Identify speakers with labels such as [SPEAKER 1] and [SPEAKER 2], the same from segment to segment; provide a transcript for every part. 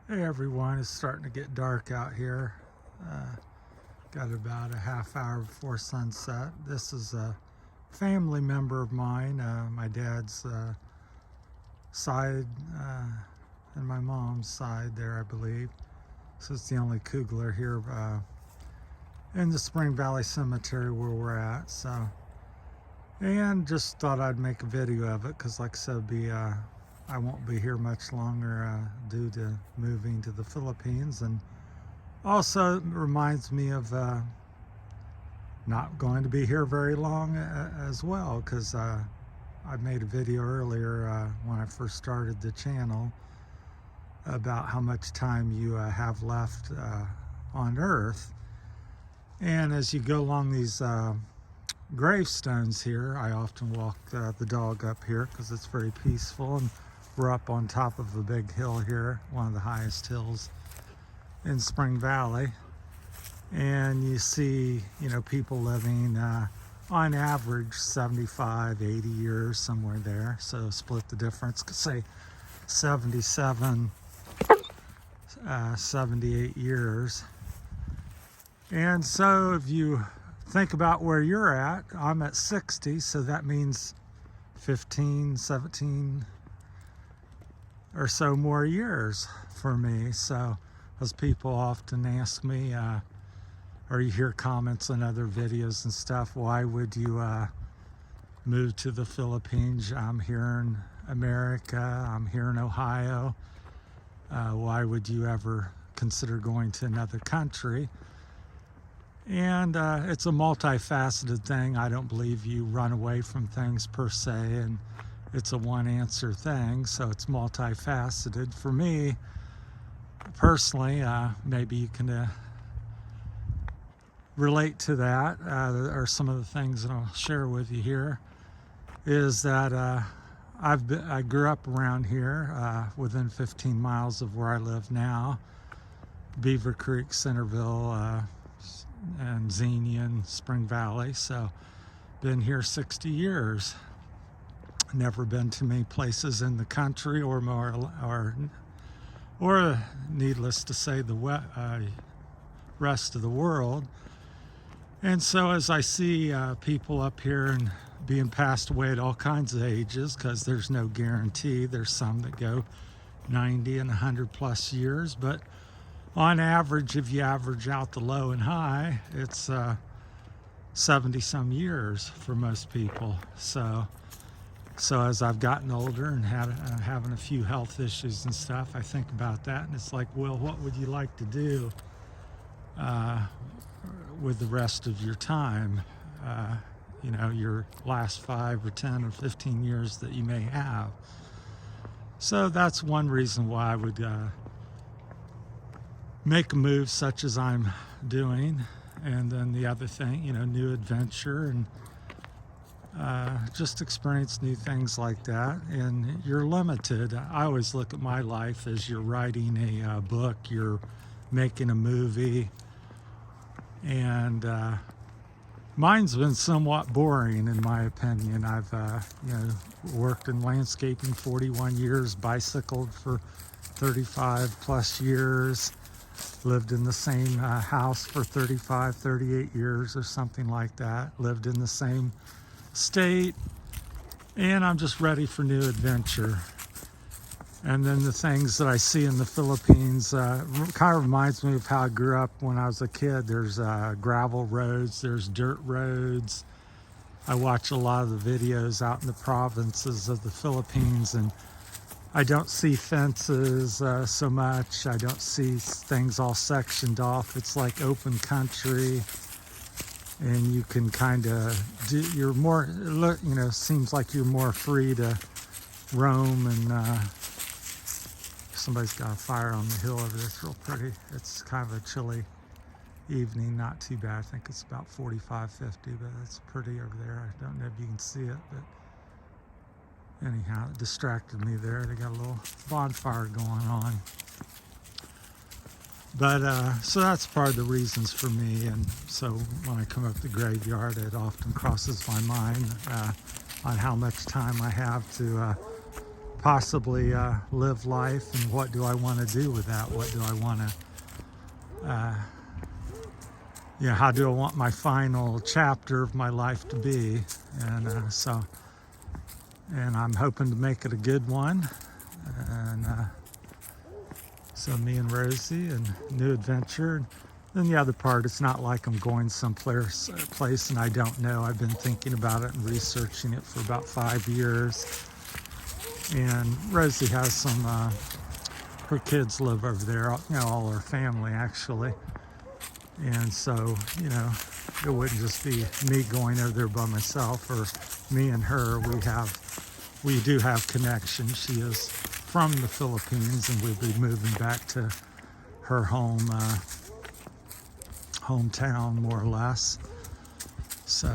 [SPEAKER 1] Hey everyone, it's starting to get dark out here. Uh, got about a half hour before sunset. This is a family member of mine, my dad's side and my mom's side there, I believe. So it's the only Kugler here in the Spring Valley Cemetery where we're at. So, and just thought I'd make a video of it because, like I said, I won't be here much longer due to moving to the Philippines, and also it reminds me of not going to be here very long as well, because I made a video earlier when I first started the channel about how much time you have left on Earth. And as you go along these gravestones here, I often walk the dog up here because it's very peaceful, and we're up on top of a big hill here, one of the highest hills in Spring Valley. And you see, people living on average 75, 80 years, somewhere there. So split the difference, say 77, 78 years. And so if you think about where you're at, I'm at 60, so that means 15, 17 or so more years for me. So as people often ask me, or you hear comments on other videos and stuff, why would you move to the Philippines? I'm here in America, I'm here in Ohio. Why would you ever consider going to another country? And it's a multifaceted thing. I don't believe you run away from things per se, and it's a one answer thing, so it's multifaceted. For me personally, maybe you can relate to that, or some of the things that I'll share with you here, is that I grew up around here, within 15 miles of where I live now, Beaver Creek, Centerville, and Xenia and Spring Valley. So been here 60 years. Never been to many places in the country, or needless to say, the rest of the world. And so as I see people up here and being passed away at all kinds of ages, because there's no guarantee, there's some that go 90 and 100 plus years, but on average, if you average out the low and high, it's 70 some years for most people. So as I've gotten older and having a few health issues and stuff, I think about that, and it's like, well, what would you like to do with the rest of your time? Your last 5 or 10 or 15 years that you may have. So that's one reason why I would make a move such as I'm doing. And then the other thing, new adventure, and just experience new things like that. And you're limited. I always look at my life as you're writing a book, you're making a movie, and mine's been somewhat boring in my opinion. I've worked in landscaping 41 years, bicycled for 35 plus years, lived in the same house for 35, 38 years or something like that, lived in the same state, and I'm just ready for new adventure. And then the things that I see in the Philippines kind of reminds me of how I grew up when I was a kid. There's gravel roads, there's dirt roads. I watch a lot of the videos out in the provinces of the Philippines, and I don't see fences so much. I don't see things all sectioned off. It's like open country, and you can kind of you're more, seems like you're more free to roam. And somebody's got a fire on the hill over there. It's real pretty. It's kind of a chilly evening, not too bad. I think it's about 45, 50, but it's pretty over there. I don't know if you can see it, but anyhow, it distracted me there. They got a little bonfire going on. But so that's part of the reasons for me. And so when I come up the graveyard, it often crosses my mind on how much time I have to possibly live life, and what do I want to do with that? What do I want to, how do I want my final chapter of my life to be? And and I'm hoping to make it a good one. And so me and Rosie and new adventure. And then the other part, it's not like I'm going someplace place and I don't know. I've been thinking about it and researching it for about 5 years. And Rosie has some, her kids live over there, all her family actually. And so, it wouldn't just be me going over there by myself, or me and her. We do have connections. She is from the Philippines, and we'll be moving back to her hometown, more or less. So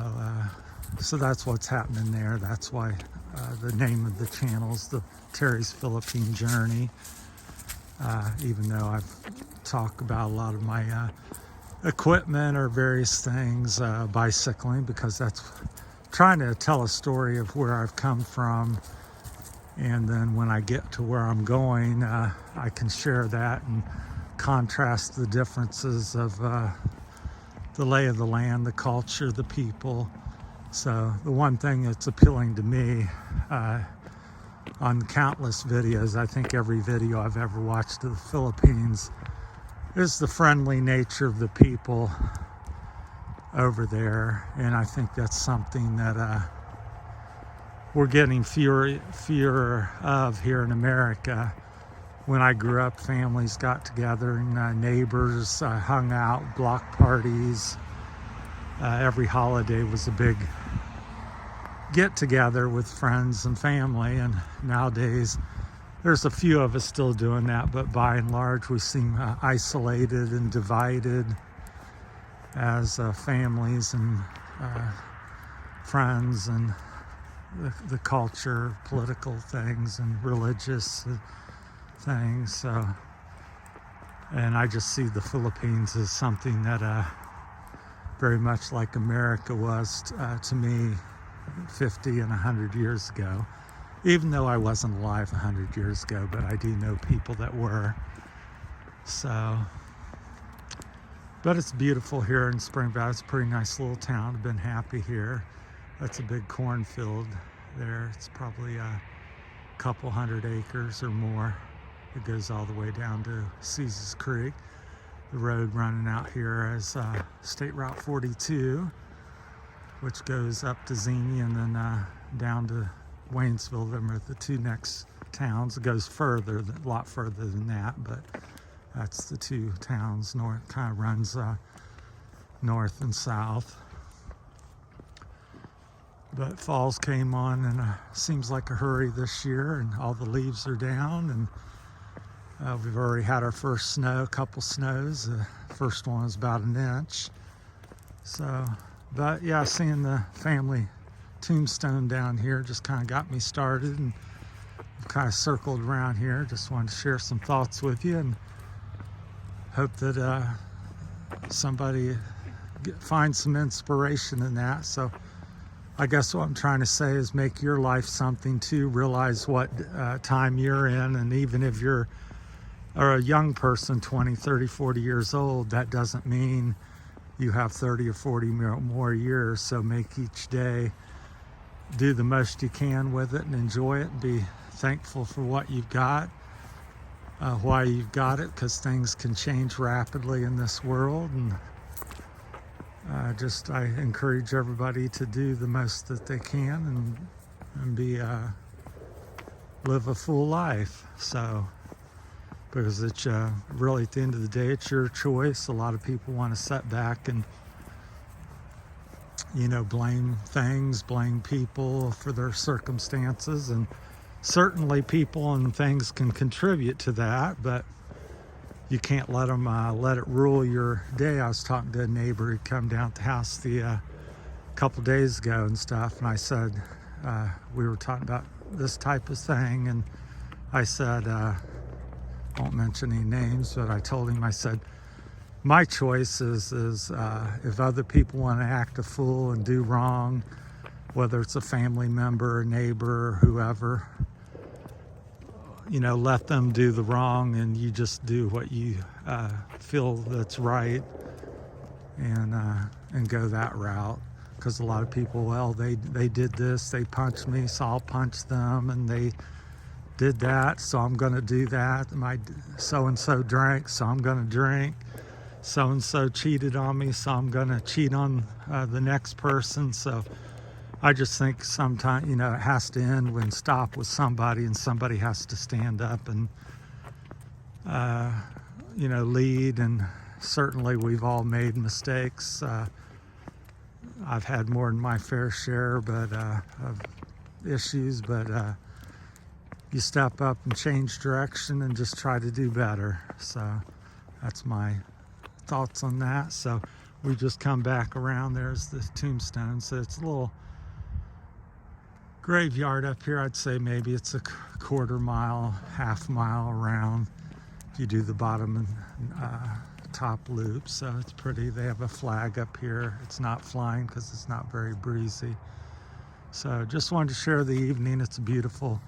[SPEAKER 1] that's what's happening there. That's why the name of the channel is the Terry's Philippine Journey. Even though I've talked about a lot of my equipment or various things, bicycling, because that's trying to tell a story of where I've come from, and then when I get to where I'm going, I can share that and contrast the differences of the lay of the land, the culture, the people. So the one thing that's appealing to me on countless videos, I think every video I've ever watched of the Philippines, is the friendly nature of the people over there. And I think that's something that we're getting fewer of here in America. When I grew up, families got together and neighbors hung out, block parties. Every holiday was a big get together with friends and family. And nowadays, there's a few of us still doing that, but by and large, we seem isolated and divided as families and friends, and the culture, political things, and religious things. So, and I just see the Philippines as something that very much like America was to me 50 and 100 years ago. Even though I wasn't alive 100 years ago, but I do know people that were. So, but it's beautiful here in Spring Valley. It's a pretty nice little town. I've been happy here. That's a big cornfield there. It's probably a couple 100 acres or more. It goes all the way down to Caesars Creek. The road running out here is State Route 42, which goes up to Xenia and then down to Waynesville. Them are the two next towns. It goes further, a lot further than that, but that's the two towns. North kind of runs north and south. But falls came on, and seems like a hurry this year, and all the leaves are down, and we've already had our first snow, a couple snows. The first one was about 1 inch. So, but yeah, seeing the family tombstone down here just kind of got me started, and I've kind of circled around here. Just wanted to share some thoughts with you, and hope that somebody finds some inspiration in that. So I guess what I'm trying to say is make your life something too. Realize what time you're in, and even if you're a young person, 20, 30, 40 years old, that doesn't mean you have 30 or 40 more years. So make each day, do the most you can with it and enjoy it, and be thankful for what you've got, why you've got it, because things can change rapidly in this world. And I encourage everybody to do the most that they can and be live a full life. So, because it's really, at the end of the day, it's your choice. A lot of people want to sit back and blame things, blame people for their circumstances, and certainly people and things can contribute to that, but you can't let them let it rule your day. I was talking to a neighbor who come down to the house a couple days ago and stuff, and I said, we were talking about this type of thing, and I said, won't mention any names, but I told him, I said, my choice is if other people want to act a fool and do wrong, whether it's a family member, a neighbor, or whoever, let them do the wrong, and you just do what you feel that's right, and go that route. Because a lot of people, well, they did this, they punched me, so I'll punch them, and they did that, so I'm going to do that. My so-and-so drank, so I'm going to drink. So-and-so cheated on me, so I'm going to cheat on the next person. So I just think sometimes, it has to end when stop with somebody, and somebody has to stand up and, lead. And certainly we've all made mistakes. I've had more than my fair share of issues, but you step up and change direction and just try to do better. So that's my thoughts on that. So we just come back around. There's the tombstone. So it's a little graveyard up here. I'd say maybe it's a quarter mile, half mile around if you do the bottom and top loop. So it's pretty. They have a flag up here. It's not flying because it's not very breezy. So just wanted to share the evening. It's a beautiful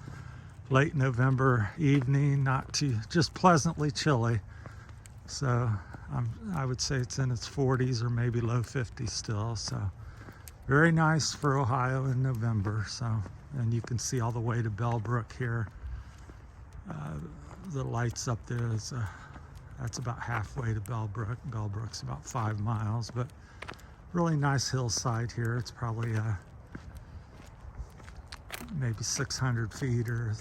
[SPEAKER 1] late November evening, not too, just pleasantly chilly. So I would say it's in its 40s or maybe low 50s still. So very nice for Ohio in November. So, and you can see all the way to Bellbrook here. The lights up there is that's about halfway to Bellbrook. Bellbrook's about 5 miles, but really nice hillside here. It's probably maybe 600 feet or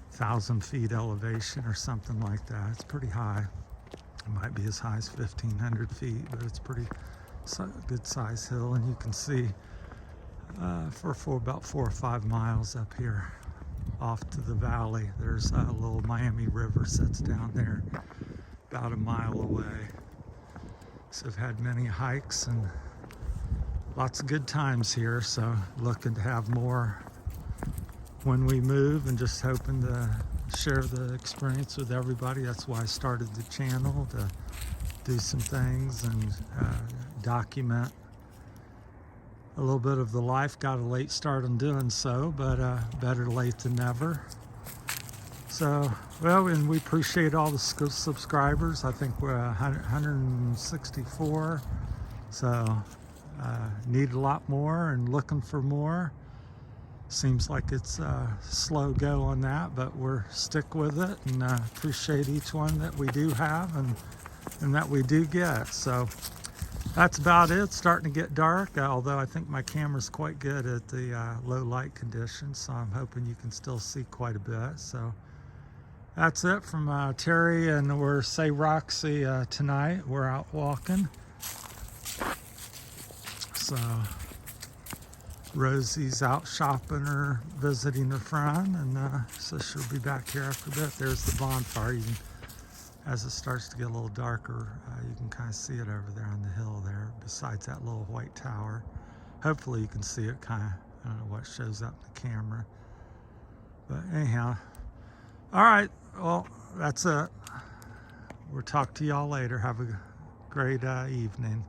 [SPEAKER 1] 1,000 feet elevation or something like that. It's pretty high. It might be as high as 1,500 feet, but it's pretty good size hill. And you can see for about 4 or 5 miles up here off to the valley, there's a little Miami River sits down there about a mile away. So I've had many hikes and lots of good times here. So looking to have more when we move, and just hoping to share the experience with everybody. That's why I started the channel, to do some things and document a little bit of the life. Got a late start on doing so, but better late than never. So, well, and we appreciate all the subscribers. I think we're 164. So need a lot more and looking for more. Seems like it's a slow go on that, but we're stick with it, and appreciate each one that we do have and that we do get. So that's about it. It's starting to get dark, although I think my camera's quite good at the low light conditions, so I'm hoping you can still see quite a bit. So that's it from Terry, and we're Say Roxy tonight. We're out walking. So Rosie's out shopping or visiting her friend, and so she'll be back here after a bit. There's the bonfire. As it starts to get a little darker, you can kind of see it over there on the hill there, besides that little white tower. Hopefully you can see it kind of. I don't know what shows up in the camera. But anyhow, all right, well, that's it. We'll talk to y'all later. Have a great evening.